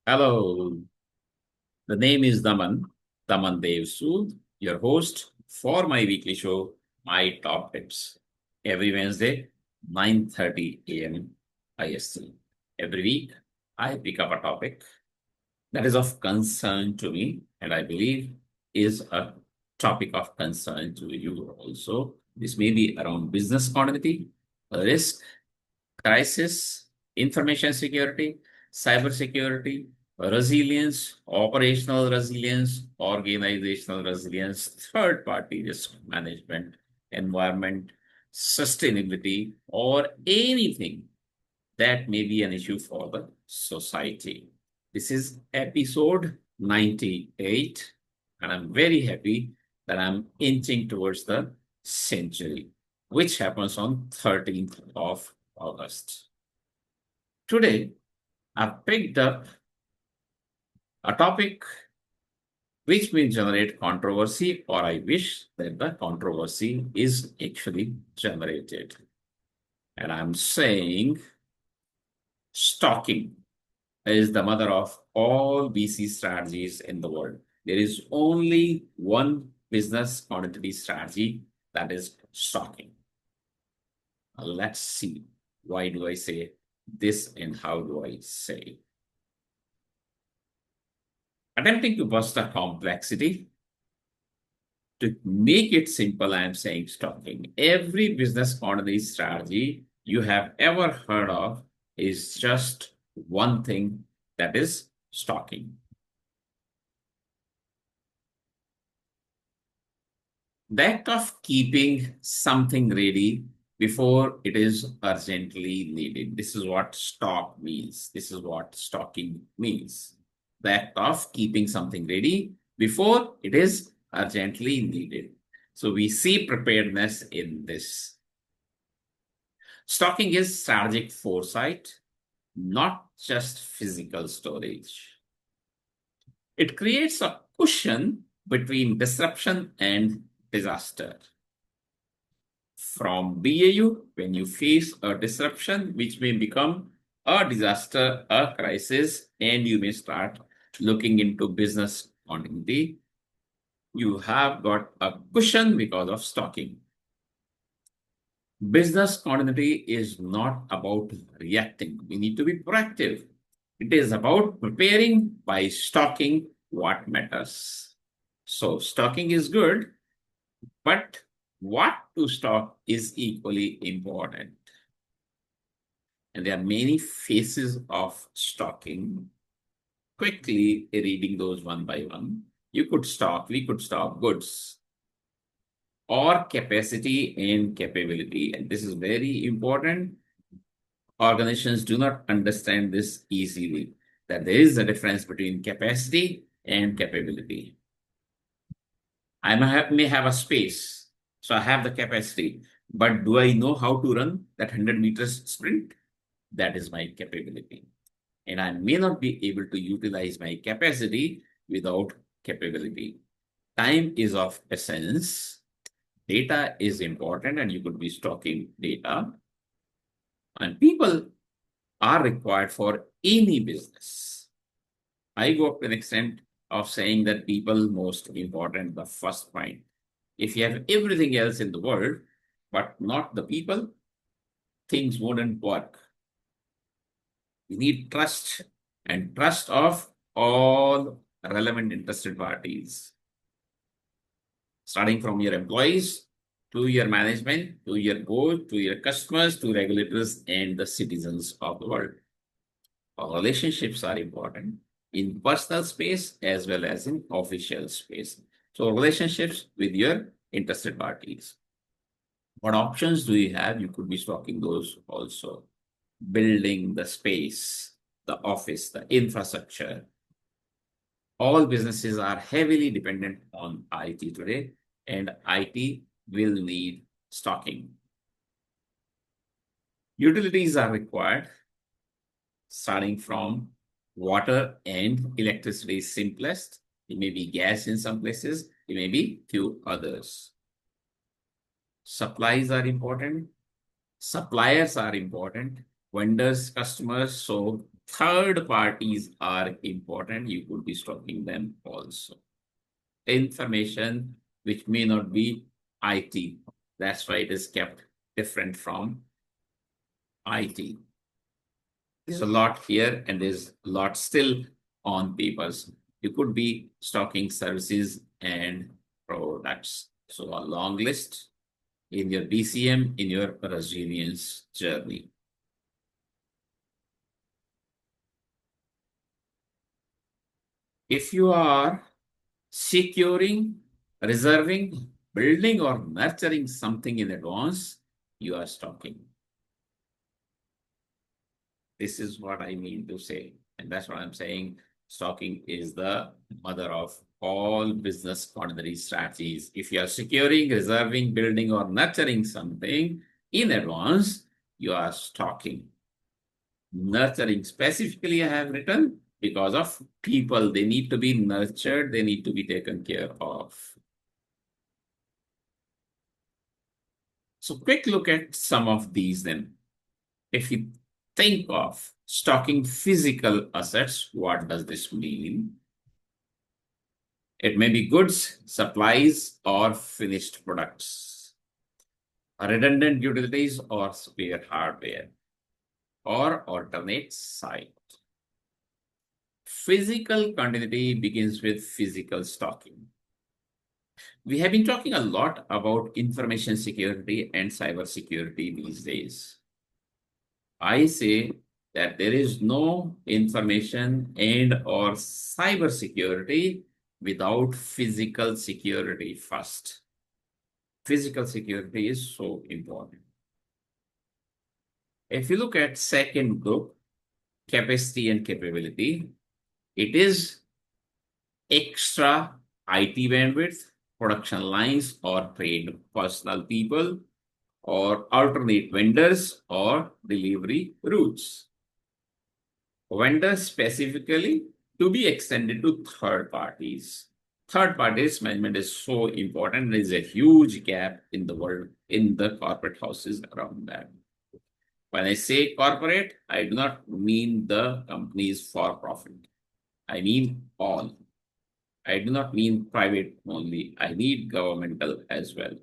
Hello, the name is Daman Dev Sood, your host for my weekly show, My Top Tips. Every Wednesday, 9:30 a.m. IST. Every week, I pick up a topic that is of concern to me, and I believe is a topic of concern to you also. This may be around business continuity, risk, crisis, information security, cyber security, resilience, operational resilience, organizational resilience, third party risk management, environment, sustainability, or anything that may be an issue for the society. This is episode 98, and I'm very happy that I'm inching towards the century, which happens on 13th of August. Today, I've picked up a topic which may generate controversy, or I wish that the controversy is actually generated. And I'm saying stalking is the mother of all BC strategies in the world. There is only one business continuity strategy, that is stalking. Let's see, why do I say this and how do I say it? Attempting to bust the complexity, to make it simple, I am saying stalking. Every business continuity strategy you have ever heard of is just one thing, that is stalking. The act of keeping something ready before it is urgently needed. This is what stock means. This is what stalking means. The act of keeping something ready before it is urgently needed. So we see preparedness in this. Stocking is strategic foresight, not just physical storage. It creates a cushion between disruption and disaster. From BAU, when you face a disruption which may become a disaster, a crisis, and you may start looking into business continuity, you have got a cushion because of stocking. Business continuity is not about reacting. We need to be proactive. It is about preparing by stocking what matters. So, stocking is good, but what to stock is equally important. And there are many phases of stocking. Quickly reading those one by one, we could stock goods or capacity and capability. And this is very important. Organizations do not understand this easily, that there is a difference between capacity and capability. May have a space, so I have the capacity, but do I know how to run that 100 meters sprint? That is my capability. And I may not be able to utilize my capacity without capability. Time is of essence. Data is important, and you could be stocking data. And people are required for any business. I go up to an extent of saying that people most important, the first point. If you have everything else in the world, but not the people, things wouldn't work. You need trust, and trust of all relevant interested parties, starting from your employees to your management, to your board, to your customers, to regulators, and the citizens of the world. Our relationships are important in personal space as well as in official space. So, relationships with your interested parties. What options do you have? You could be stocking those also. Building the space, the office, the infrastructure. All businesses are heavily dependent on IT today, and IT will need stocking. Utilities are required, starting from water and electricity is simplest. It may be gas in some places, it may be few others. Supplies are important, suppliers are important, vendors, customers. So Third parties are important. You could be stocking them also. Information which may not be IT. That's why it is kept different from IT. There's a lot here and there's a lot still on papers. You could be stocking services and products. So a long list in your DCM, in your resilience journey. If you are securing, reserving, building, or nurturing something in advance, you are stocking. This is what I mean to say. And that's what I'm saying. Stocking is the mother of all business continuity strategies. If you are securing, reserving, building, or nurturing something in advance, you are stocking. Nurturing specifically, I have written because of people. They need to be nurtured, they need to be taken care of. So, quick look at some of these then. If you think of stocking physical assets, what does this mean? It may be goods, supplies, or finished products, redundant utilities, or spare hardware, or alternate site. Physical continuity begins with physical stocking. We have been talking a lot about information security and cyber security these days. I say that there is no information and or cyber security without physical security first. Physical security is so important. If you look at second group, capacity and capability, it is extra IT bandwidth, production lines or trained personal people, or alternate vendors or delivery routes. Vendors specifically to be extended to third parties. Third parties management is so important. There is a huge gap in the world, in the corporate houses around that. When I say corporate, I do not mean the companies for profit. I mean all. I do not mean private only. I need governmental as well.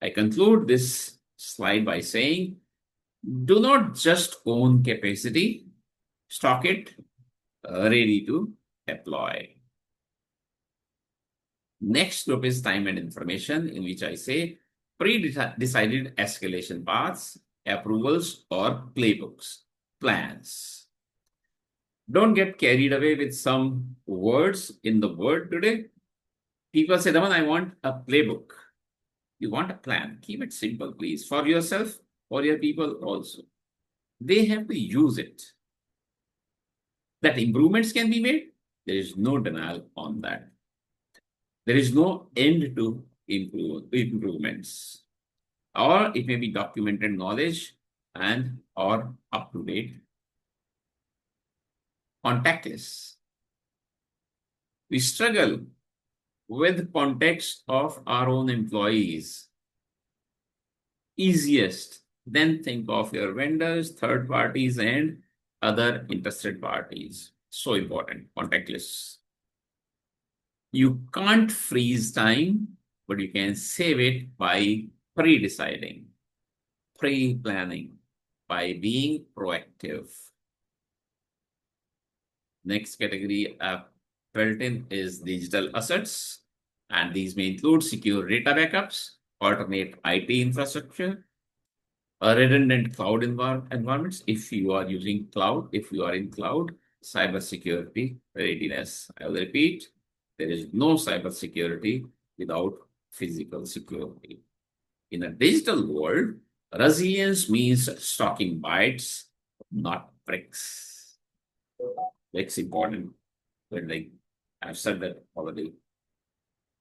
I conclude this slide by saying, do not just own capacity, stock it, ready to deploy. Next group is time and information, in which I say pre-decided escalation paths, approvals, or playbooks, plans. Don't get carried away with some words in the word today. People say, Daman, I want a playbook. You want a plan. Keep it simple, please, for yourself, for your people also. They have to use it. That improvements can be made, there is no denial on that. There is no end to improvements. Or it may be documented knowledge and or up-to-date contact list. We struggle with context of our own employees. Easiest, then think of your vendors, third parties, and other interested parties. So important, contact lists. You can't freeze time, but you can save it by pre-deciding, pre-planning, by being proactive. Next category built in is digital assets, and these may include secure data backups, alternate IT infrastructure, redundant cloud environments. If you are using cloud, if you are in cloud, cybersecurity readiness. I will repeat, there is no cybersecurity without physical security. In a digital world, resilience means stocking bytes, not bricks. It's important. But like I've said that already.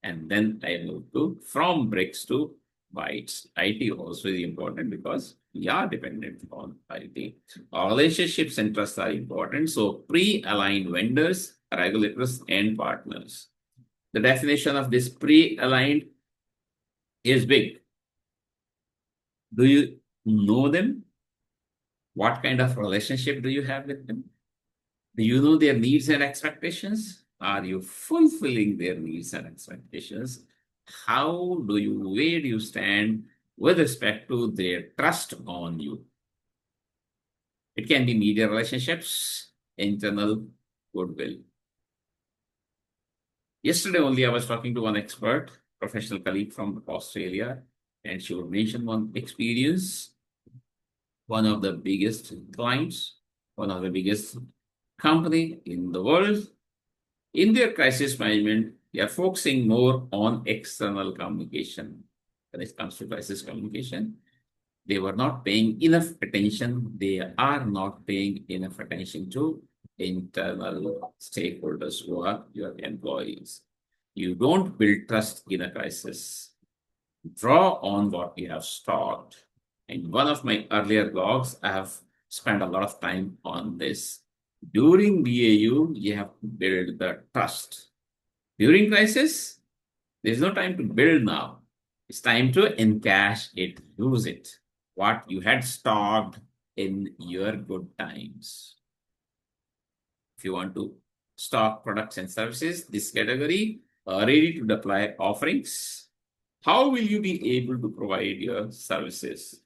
And then I move to from bricks to bytes. IT also is important because we are dependent on IT. Our relationships and trusts are important. So pre-aligned vendors, regulators, and partners. The definition of this pre-aligned is big. Do you know them? What kind of relationship do you have with them? Do you know their needs and expectations? Are you fulfilling their needs and expectations? Where do you stand with respect to their trust on you? It can be media relationships, internal goodwill. Yesterday only, I was talking to one expert, professional colleague from Australia, and she would mention one experience. One of the biggest clients, one of the biggest company in the world, in their crisis management, they are focusing more on external communication. When it comes to crisis communication, they were not paying enough attention. They are not paying enough attention to internal stakeholders who are your employees. You don't build trust in a crisis. Draw on what you have stored. In one of my earlier blogs, I have spent a lot of time on this. During BAU, you have to build the trust. During crisis, there's no time to build now. It's time to encash it, use it. What you had stocked in your good times. If you want to stock products and services, this category, ready to deploy offerings, how will you be able to provide your services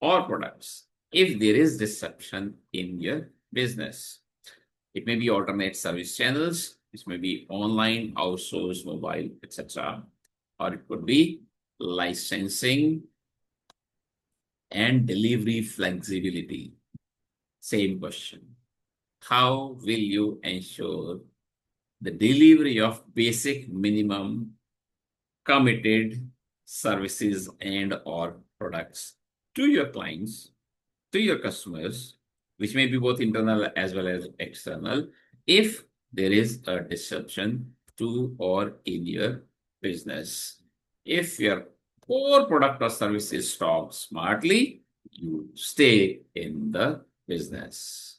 or products if there is disruption in your business? It may be alternate service channels, it may be online, outsourced, mobile, etc. Or it could be licensing and delivery flexibility. Same question. How will you ensure the delivery of basic minimum committed services and or products to your clients, to your customers, which may be both internal as well as external, if there is a disruption to or in your business? If your core product or service is stocked smartly, you stay in the business.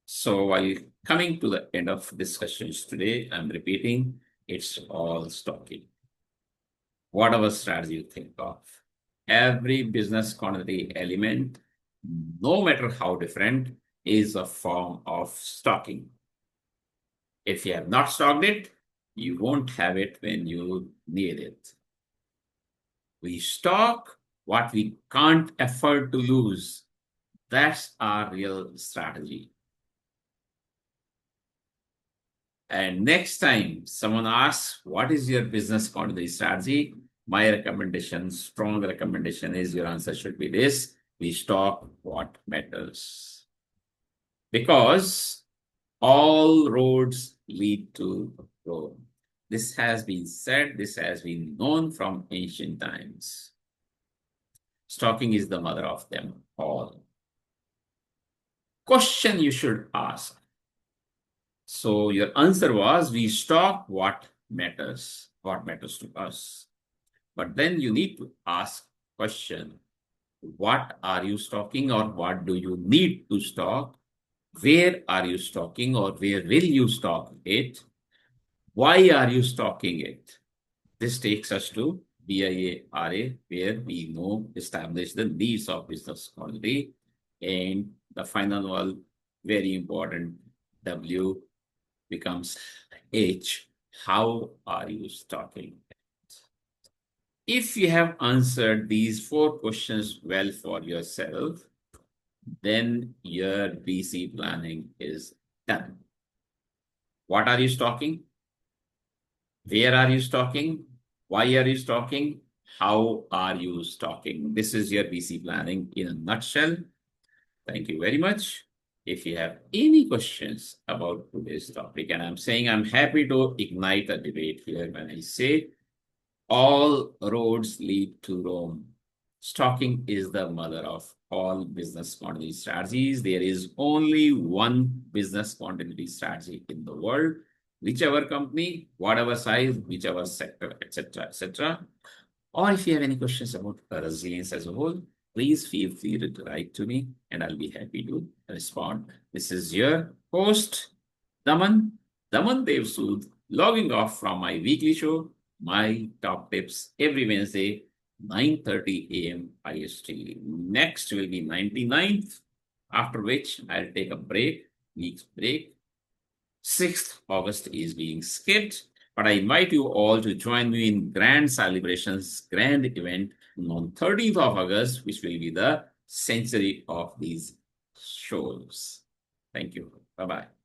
So while coming to the end of discussions today, I'm repeating, it's all stocking. Whatever strategy you think of, every business continuity element, no matter how different, is a form of stocking. If you have not stocked it, you won't have it when you need it. We stock what we can't afford to lose. That's our real strategy. And next time someone asks, what is your business continuity strategy? My recommendation, strong recommendation is your answer should be this: we stock what matters. Because all roads lead to Rome. This has been said, this has been known from ancient times. Stocking is the mother of them all. Question you should ask. So your answer was, we stock what matters to us. But then you need to ask question, what are you stocking or what do you need to stock? Where are you stocking or where will you stock it? Why are you stocking it? This takes us to BIA-RA, where we establish the needs of business continuity. And the final one, very important, W becomes H. How are you stocking it? If you have answered these 4 questions well for yourself, then your BC planning is done. What are you stocking? Where are you stocking? Why are you stocking? How are you stocking? This is your BC planning in a nutshell. Thank you very much. If you have any questions about today's topic, and I'm saying I'm happy to ignite a debate here when I say all roads lead to Rome. Stocking is the mother of all business continuity strategies. There is only one business continuity strategy in the world, whichever company, whatever size, whichever sector, etc., etc. Or if you have any questions about resilience as a whole, please feel free to write to me and I'll be happy to respond. This is your host, Daman Dev Sood, logging off from my weekly show, My Top Tips, every Wednesday, 9:30 a.m. IST. Next will be 99th, after which I'll take a break, week's break. 6th August is being skipped, but I invite you all to join me in grand celebrations, grand event on 13th of August, which will be the century of these shows. Thank you. Bye-bye.